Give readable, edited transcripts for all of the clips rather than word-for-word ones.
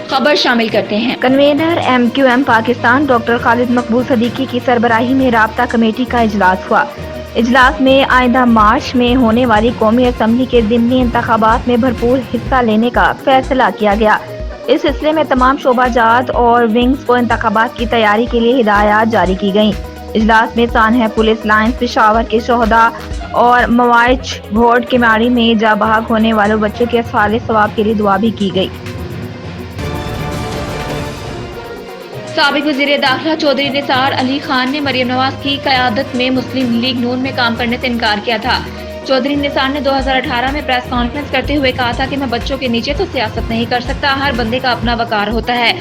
खबर शामिल करते हैं। Convener MQM Pakistan doctor Khalid मकबूल सदीकी की सरबराही में राब्ता कमेटी का इजलास हुआ। इजलास में आइंदा मार्च में होने वाली कौमी असम्बली के ज़िमनी इंतखाबात में भरपूर हिस्सा लेने का फैसला किया गया। इस सिलसिले में तमाम शोबाजात और विंग्स को इंतखाबात की तैयारी के लिए हिदायत जारी की गयी। इजलास में सानहा पुलिस लाइन्स पेशावर के शोहदा और मवाइज बोर्ड के माड़ी में जा बहक होने वालों बच्चों के साले सवाब के लिए दुआ भी की गई। साबिक वज़ीर दाखिला चौधरी निसार अली खान ने मरियम नवाज की क़यादत में मुस्लिम लीग नून में काम करने से इनकार किया था। चौधरी निसार ने 2018 में प्रेस कॉन्फ्रेंस करते हुए कहा था कि मैं बच्चों के नीचे तो सियासत नहीं कर सकता, हर बंदे का अपना वकार होता है,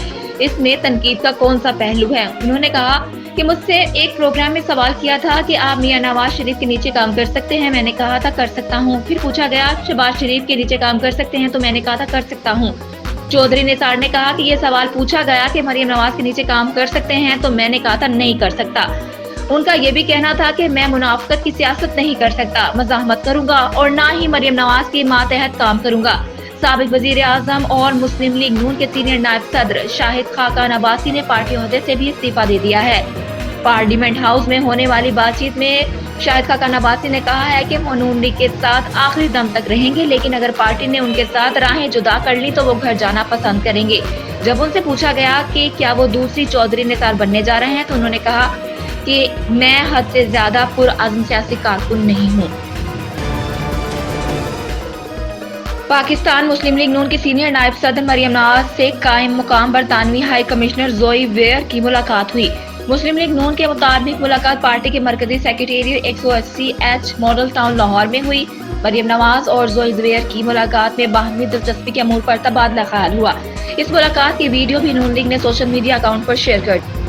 इसमें तनकीद का कौन सा पहलू है। उन्होंने कहा कि मुझसे एक प्रोग्राम में सवाल किया था कि आप मियां नवाज शरीफ के नीचे काम कर सकते हैं, मैंने कहा था कर सकता हूँ। फिर पूछा गया शहबाज शरीफ के नीचे काम कर सकते हैं, तो मैंने कहा था कर सकता हूँ। चौधरी निसार ने कहा कि ये सवाल पूछा गया कि मरियम नवाज के नीचे काम कर सकते हैं, तो मैंने कहा था नहीं कर सकता। उनका ये भी कहना था कि मैं मुनाफिकत की सियासत नहीं कर सकता, मज़ाहमत करूंगा और ना ही मरियम नवाज के मातहत काम करूंगा। साबिक वजीर आजम और मुस्लिम लीग नून के सीनियर नायब सदर शाहिद खाकान अब्बासी ने पार्टी ओहदे से भी इस्तीफा दे दिया है। पार्लियामेंट हाउस में होने वाली बातचीत में शाहिद खाकान अब्बासी ने कहा है कि वो नून लीग के साथ आखिरी दम तक रहेंगे, लेकिन अगर पार्टी ने उनके साथ राहें जुदा कर ली तो वो घर जाना पसंद करेंगे। जब उनसे पूछा गया कि क्या वो दूसरी चौधरी निसार बनने जा रहे हैं, तो उन्होंने कहा कि मैं हद से ज्यादा पुरअज़्म सियासी कारकुन नहीं हूँ। पाकिस्तान मुस्लिम लीग नून की सीनियर नायब सदर मरियम नवाज से कायम मुकाम बरतानवी हाई कमिश्नर जोई वेयर की मुलाकात हुई। मुस्लिम लीग नून के मुताबिक मुलाकात पार्टी के मरकजी secretariat 180H model town Lahore में हुई। मरियम नवाज और जोई वेयर की मुलाकात में बाहमी दिलचस्पी के अमूर पर तबादला ख्याल हुआ। इस मुलाकात की वीडियो भी नून लीग ने सोशल मीडिया अकाउंट पर शेयर कर दी।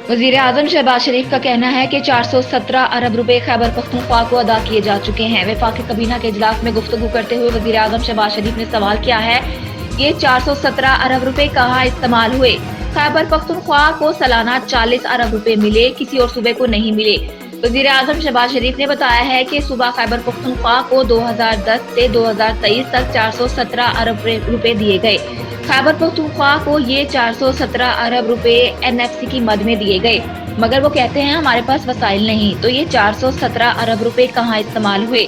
वज़ीर आज़म शहबाज शरीफ का कहना है कि 417 अरब रुपए खैबर पख्तूनख्वा को अदा किए जा चुके हैं। वफाकी काबीना के इजलास में गुफ्तगू करते हुए वज़ीर आज़म शहबाज शरीफ ने सवाल किया है कि 417 अरब रुपए कहाँ इस्तेमाल हुए। खैबर पख्तूनख्वा को सालाना 40 अरब रुपए मिले, किसी और सूबे को नहीं मिले। वज़ीर आज़म शहबाज शरीफ ने बताया है कि सूबा खैबर पख्तूनख्वा को 2010 से 2023 तक 417 अरब रुपए दिए गए। खैबर पख्तूनख्वा को ये 417 अरब रुपए NFC की मद में दिए गए, मगर वो कहते हैं हमारे पास वसाइल नहीं, तो ये 417 अरब रुपए कहाँ इस्तेमाल हुए।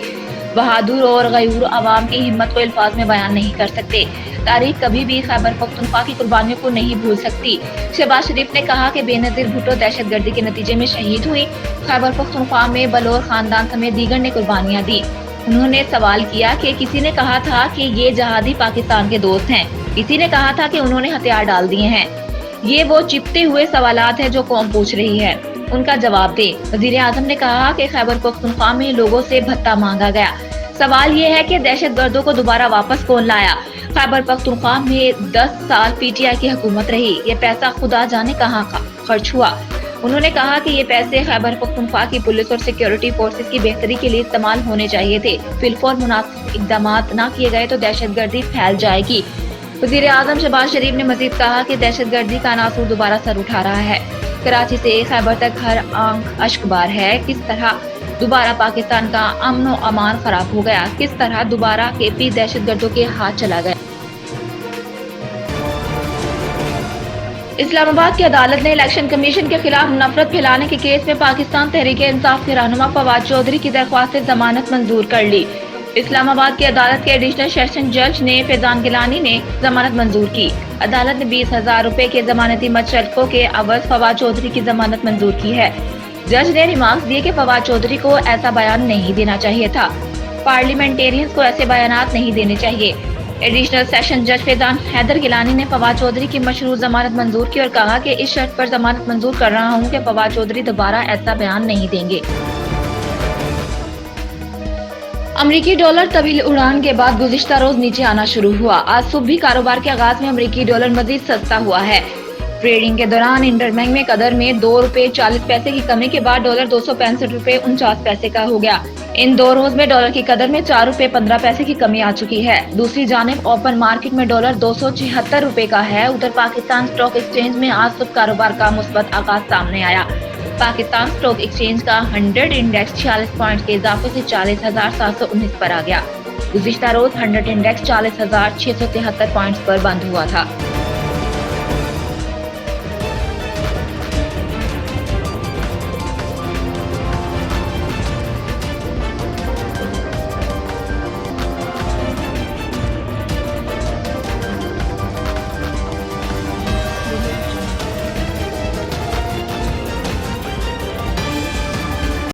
बहादुर और गयूर आवाम की हिम्मत को अल्फाज में बयान नहीं कर सकते। तारीख कभी भी खैबर पख्तूनख्वा की कुर्बानियों को नहीं भूल सकती। शहबाज शरीफ ने कहा कि बेनज़ीर भुट्टो दहशतगर्दी के नतीजे में शहीद हुई। खैबर पख्तूनख्वा में बलोर खानदान समेत दीगर ने कुर्बानियां दी। उन्होंने सवाल किया कि किसी ने कहा था कि ये जहादी पाकिस्तान के दोस्त हैं, किसी ने कहा था कि उन्होंने हथियार डाल दिए हैं। ये वो चिपते हुए सवालात है जो कौम पूछ रही है, उनका जवाब दे। वज़ीर आज़म ने कहा कि खैबर पख्तूनख्वा में लोगों से भत्ता मांगा गया। सवाल ये है कि दहशतगर्दों को दोबारा वापस कौन लाया। खैबर पख्तूनख्वा में 10 साल PTI की हुकूमत रही, ये पैसा खुदा जाने कहाँ खर्च हुआ। उन्होंने कहा कि ये पैसे खैबर पख्तूनख्वा की पुलिस और सिक्योरिटी फोर्सेस की बेहतरी के लिए इस्तेमाल होने चाहिए थे। फिलफौर मुनासिब इक़दाम न किए गए तो दहशतगर्दी फैल जाएगी। वज़ीर आज़म शहबाज शरीफ ने मजीद कहा कि दहशतगर्दी का नासूर दोबारा सर उठा रहा है। कराची से खैबर तक हर आंख अश्कबार है। किस तरह दोबारा पाकिस्तान का अमन व अमान खराब हो गया, किस तरह दोबारा KP दहशतगर्दों के हाथ चला गया। इस्लामाबाद की अदालत ने इलेक्शन कमीशन के खिलाफ नफरत फैलाने के केस में पाकिस्तान तहरीक-ए-इंसाफ के रहनुमा फवाद चौधरी की दरख्वास्त जमानत मंजूर कर ली। इस्लामाबाद की अदालत के एडिशनल सेशन जज ने फैजान गिलानी ने जमानत मंजूर की। अदालत ने 20,000 रुपए के जमानती मशरकों के अवज फवाद चौधरी की जमानत मंजूर की है। जज ने रिमार्क्स दिए कि फवाद चौधरी को ऐसा बयान नहीं देना चाहिए था, पार्लियामेंटेरियंस को ऐसे बयानात नहीं देने चाहिए। एडिशनल सेशन जज फैजान हैदर गिलानी ने फवाद चौधरी की मशरूत जमानत मंजूर की और कहा कि इस शर्त पर जमानत मंजूर कर रहा हूँ कि फवाद चौधरी दोबारा ऐसा बयान नहीं देंगे। अमरीकी डॉलर तवील उड़ान के बाद गुज़िश्ता रोज नीचे आना शुरू हुआ। आज सुबह भी कारोबार के आगाज में अमरीकी डॉलर मजीद सस्ता हुआ है। ट्रेडिंग के दौरान इंटरबैंक में कदर में 2 रुपए 40 पैसे की कमी के बाद डॉलर 265 रुपए 49 पैसे का हो गया। इन 2 रोज में डॉलर की कदर में 4 रुपए 15 पैसे की कमी आ चुकी है। दूसरी जानिब ओपन मार्केट में डॉलर 276 रुपए का है। उधर पाकिस्तान स्टॉक एक्सचेंज में आज सुबह कारोबार का मुस्बत आगाज सामने आया। पाकिस्तान स्टॉक एक्सचेंज का 100 इंडेक्स 46 पॉइंट के इजाफे से 40,719 पर आ गया। गुज़िश्ता रोज 100 इंडेक्स 40,673 पॉइंट्स पर बंद हुआ था।